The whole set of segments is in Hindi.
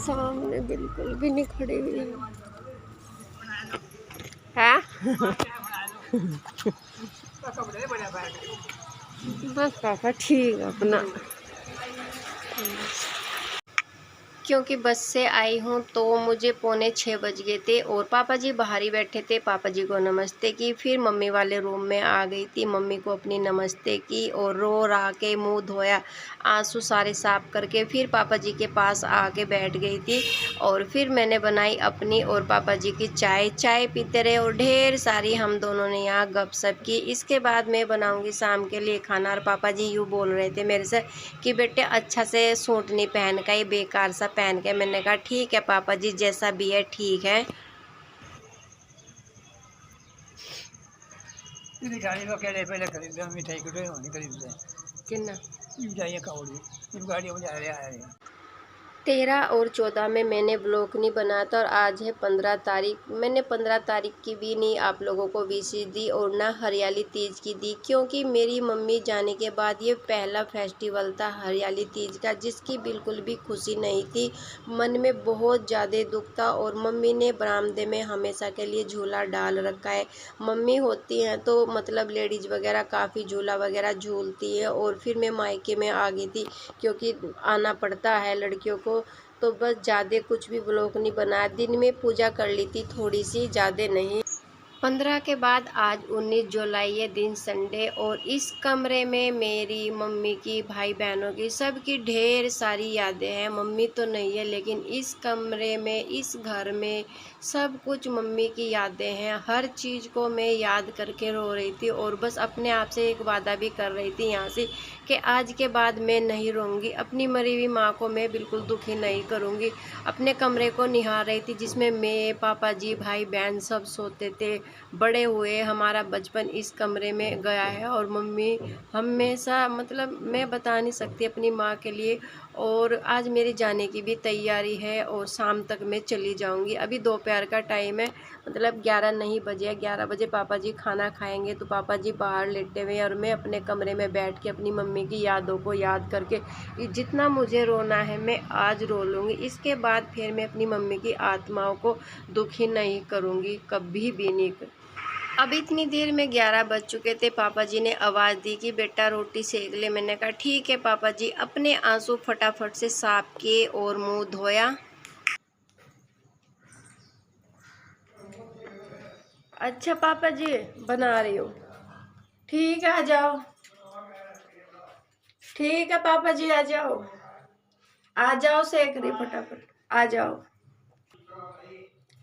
सामने बिल्कुल भी नहीं खड़ी हुई है। बस पापा ठीक है अपना, क्योंकि बस से आई हूँ तो मुझे 5:45 बज गए थे और पापा जी बाहर ही बैठे थे। पापा जी को नमस्ते की, फिर मम्मी वाले रूम में आ गई थी, मम्मी को अपनी नमस्ते की और रो रहा के मुंह धोया, आंसू सारे साफ करके फिर पापा जी के पास आके बैठ गई थी। और फिर मैंने बनाई अपनी और पापा जी की चाय पीते रहे और ढेर सारी हम दोनों ने यहाँ गपशप की। इसके बाद मैं बनाऊँगी शाम के लिए खाना। और पापा जी यूँ बोल रहे थे मेरे से कि बेटे अच्छा से सूट नहीं पहन का, ये बेकार सा पहन के। मैंने कहा ठीक है पापा जी, जैसा भी है ठीक है। कितना 13 और 14 में मैंने ब्लॉग नहीं बनाया था और आज है 15 तारीख। मैंने 15 तारीख की भी नहीं आप लोगों को विशेष दी और ना हरियाली तीज की दी, क्योंकि मेरी मम्मी जाने के बाद ये पहला फेस्टिवल था हरियाली तीज का, जिसकी बिल्कुल भी खुशी नहीं थी। मन में बहुत ज़्यादा दुख था और मम्मी ने बरामदे में हमेशा के लिए झूला डाल रखा है। मम्मी होती हैं तो मतलब लेडीज़ वगैरह काफ़ी झूला वगैरह झूलती है। और फिर मैं मायके में आ गई थी क्योंकि आना पड़ता है लड़कियों को, तो बस ज़्यादा कुछ भी ब्लॉग नहीं बनाया। दिन में पूजा कर ली थी थोड़ी सी, ज़्यादा नहीं। 15 के बाद आज 19 जुलाई है, दिन संडे। और इस कमरे में मेरी मम्मी की, भाई बहनों की, सबकी ढेर सारी यादें हैं। मम्मी तो नहीं है लेकिन इस कमरे में, इस घर में सब कुछ मम्मी की यादें हैं। हर चीज़ को मैं याद करके रो रही थी और बस अपने आप से एक वादा भी कर रही थी यहाँ से कि आज के बाद मैं नहीं रोऊंगी, अपनी मरी हुई माँ को मैं बिल्कुल दुखी नहीं करूँगी। अपने कमरे को निहार रही थी जिसमें मैं, पापा जी, भाई बहन सब सोते थे। बड़े हुए हमारा बचपन इस कमरे में गया है और मम्मी हमेशा मतलब मैं बता नहीं सकती अपनी माँ के लिए। और आज मेरे जाने की भी तैयारी है और शाम तक मैं चली जाऊंगी। अभी दोपहर का टाइम है, मतलब 11 नहीं बजे, 11 बजे पापा जी खाना खाएंगे तो पापा जी बाहर लेटे हुए और मैं अपने कमरे में बैठ के अपनी मम्मी की यादों को याद करके जितना मुझे रोना है मैं आज रो लूँगी। इसके बाद फिर मैं अपनी मम्मी की आत्माओं को दुखी नहीं करूँगी, कभी भी नहीं। अब इतनी देर में 11 बज चुके थे। पापा जी ने आवाज़ दी कि बेटा रोटी सेक ले। मैंने कहा ठीक है पापा जी। अपने आंसू फटाफट से साफ किए और मुंह धोया। अच्छा पापा जी बना रही हूँ, ठीक है आ जाओ। ठीक है पापा जी आ जाओ, आ जाओ, सेक रही फटाफट, आ जाओ।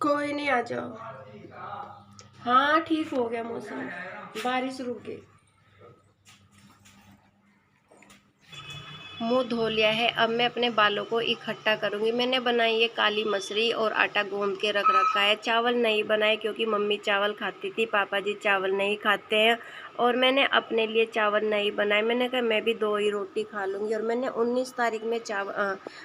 कोई नहीं आ जाओ। हाँ ठीक हो गया मौसम, बारिश रुक गई। मुंह धो लिया है, अब मैं अपने बालों को इकट्ठा करूंगी। मैंने बनाई है काली मसरी और आटा गूंद के रख रखा है। चावल नहीं बनाए क्योंकि मम्मी चावल खाती थी, पापा जी चावल नहीं खाते हैं और मैंने अपने लिए चावल नहीं बनाए। मैंने कहा मैं भी 2 ही रोटी खा लूँगी। और मैंने 19 तारीख में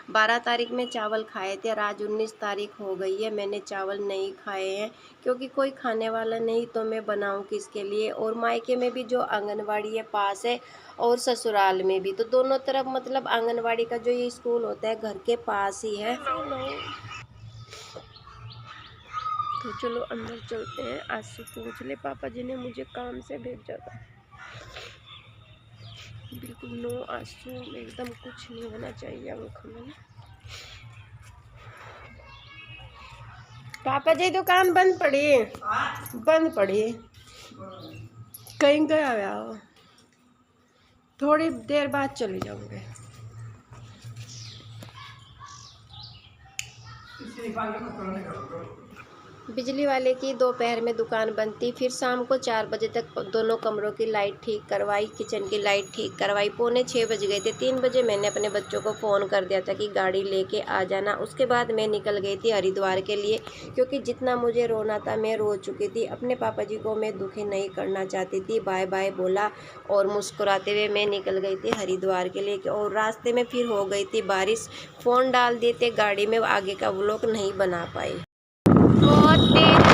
12 तारीख में चावल खाए थे और आज 19 तारीख हो गई है, मैंने चावल नहीं खाए हैं क्योंकि कोई खाने वाला नहीं तो मैं बनाऊँ किसके लिए। और मायके में भी जो आंगनवाड़ी है पास है और ससुराल में भी, तो दोनों तरफ मतलब आंगनवाड़ी का जो ये स्कूल होता है घर के पास ही है। तो चलो अंदर चलते हैं। आज से पूछ ले, पापा जी ने मुझे काम से भेजा था। बिल्कुल नो आंसू, एकदम कुछ नहीं होना चाहिए आंखों में। पापा जी दुकान बंद पड़ी है, बंद पड़ी है, कहीं गया हुआ हो, थोड़ी देर बाद चले जाओगे। बिजली वाले की दोपहर में दुकान बंद थी, फिर शाम को 4 बजे तक दोनों कमरों की लाइट ठीक करवाई, किचन की लाइट ठीक करवाई। 5:45 बज गए थे। 3 बजे मैंने अपने बच्चों को फ़ोन कर दिया था कि गाड़ी लेके आ जाना। उसके बाद मैं निकल गई थी हरिद्वार के लिए, क्योंकि जितना मुझे रोना था मैं रो चुकी थी। अपने पापा जी को मैं दुखी नहीं करना चाहती थी। बाय बाय बोला और मुस्कुराते हुए मैं निकल गई थी हरिद्वार के लिए। और रास्ते में फिर हो गई थी बारिश, फ़ोन डाल दिए थे गाड़ी में, आगे का व्लॉग नहीं बना पाई। बहुत तेज